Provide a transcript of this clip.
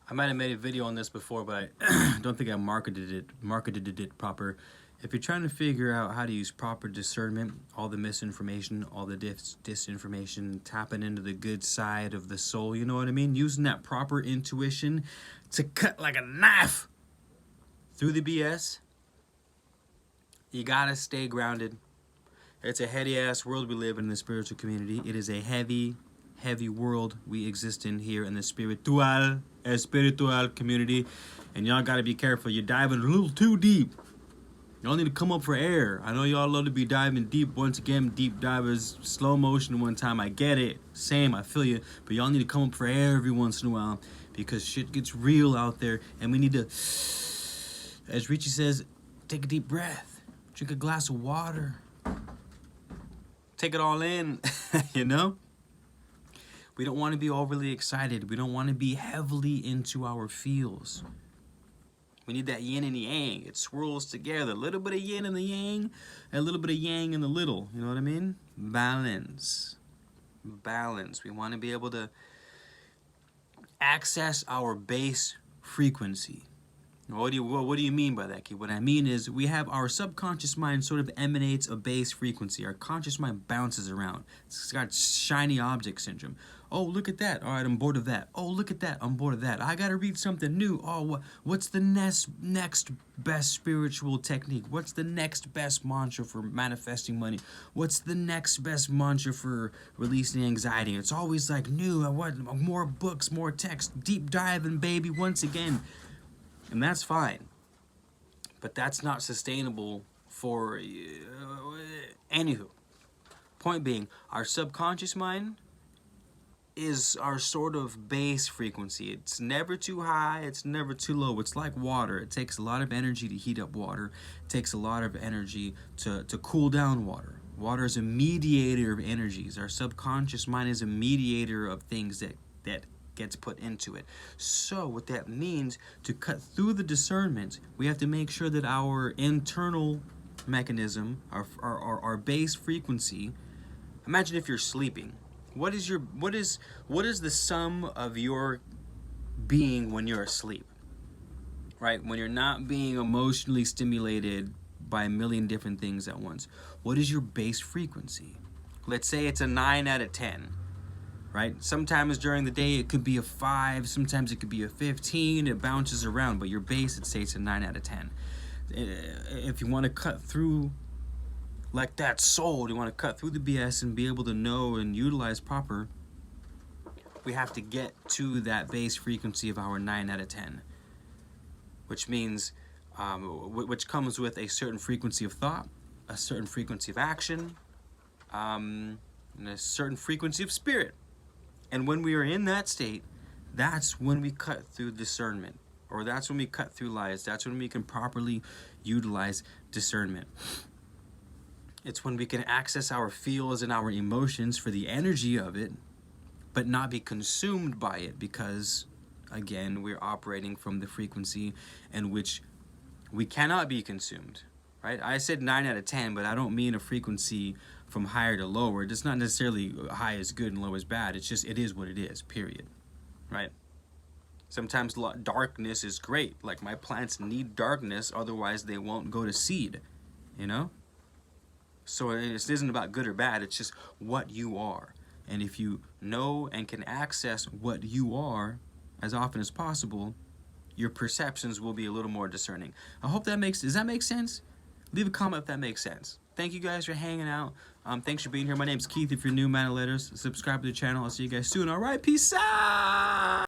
I might have made a video on this before, but I don't think I marketed it proper. If you're trying to figure out how to use proper discernment, all the misinformation, all the disinformation, tapping into the good side of the soul, you know what I mean? Using that proper intuition to cut like a knife through the BS, you gotta stay grounded. It's a heady ass world we live in the spiritual community. It is a heavy world we exist in here in the spiritual community, and y'all gotta be careful. You're diving a little too deep. Y'all need to come up for air. I know y'all love to be diving deep. Once again, deep divers, slow motion one time. I get it. Same, I feel you. But y'all need to come up for air every once in a while because shit gets real out there, and we need to, as Richie says, take a deep breath. Drink a glass of water. Take it all in, you know? We don't want to be overly excited. We don't want to be heavily into our feels. We need that yin and the yang. It swirls together. A little bit of yin in the yang, and a little bit of yang in the little. You know what I mean? Balance. Balance. We want to be able to access our base frequency. What do you mean by that, kid? What I mean is we have our subconscious mind sort of emanates a base frequency. Our conscious mind bounces around. It's got shiny object syndrome. Oh, look at that. All right, I'm bored of that. Oh, look at that. I'm bored of that. I got to read something new. Oh, what's the next best spiritual technique? What's the next best mantra for manifesting money? What's the next best mantra for releasing anxiety? It's always like new. I want more books, more text, deep diving, baby, once again. And that's fine, but that's not sustainable for anywho. Point being, our subconscious mind is our sort of base frequency. It's never too high, it's never too low. It's like water. It takes a lot of energy to heat up water. It takes a lot of energy to cool down water. Water is a mediator of energies. Our subconscious mind is a mediator of things that gets put into it. So what that means, to cut through the discernment, we have to make sure that our internal mechanism, our base frequency. Imagine if you're sleeping. What is the sum of your being when you're asleep? Right? When you're not being emotionally stimulated by a million different things at once. What is your base frequency? Let's say it's a 9 out of 10. Right? Sometimes during the day it could be a 5, sometimes it could be a 15, it bounces around, but your base, it stays a 9 out of 10. If you want to cut through like that soul, you want to cut through the BS and be able to know and utilize proper, we have to get to that base frequency of our 9 out of 10, which means, which comes with a certain frequency of thought, a certain frequency of action, and a certain frequency of spirit. And when we are in that state, that's when we cut through discernment, or that's when we cut through lies. That's when we can properly utilize discernment. It's when we can access our feels and our emotions for the energy of it, but not be consumed by it because, again, we're operating from the frequency in which we cannot be consumed. Right? I said 9 out of 10, but I don't mean a frequency from higher to lower. It's not necessarily high is good and low is bad. It's just, it is what it is, period. Right? Sometimes darkness is great. Like my plants need darkness, otherwise they won't go to seed. You know? So it isn't about good or bad. It's just what you are. And if you know and can access what you are as often as possible, your perceptions will be a little more discerning. I hope that does that make sense? Leave a comment if that makes sense. Thank you guys for hanging out. Thanks for being here. My name's Keith. If you're new, man of letters, subscribe to the channel. I'll see you guys soon. All right, peace out.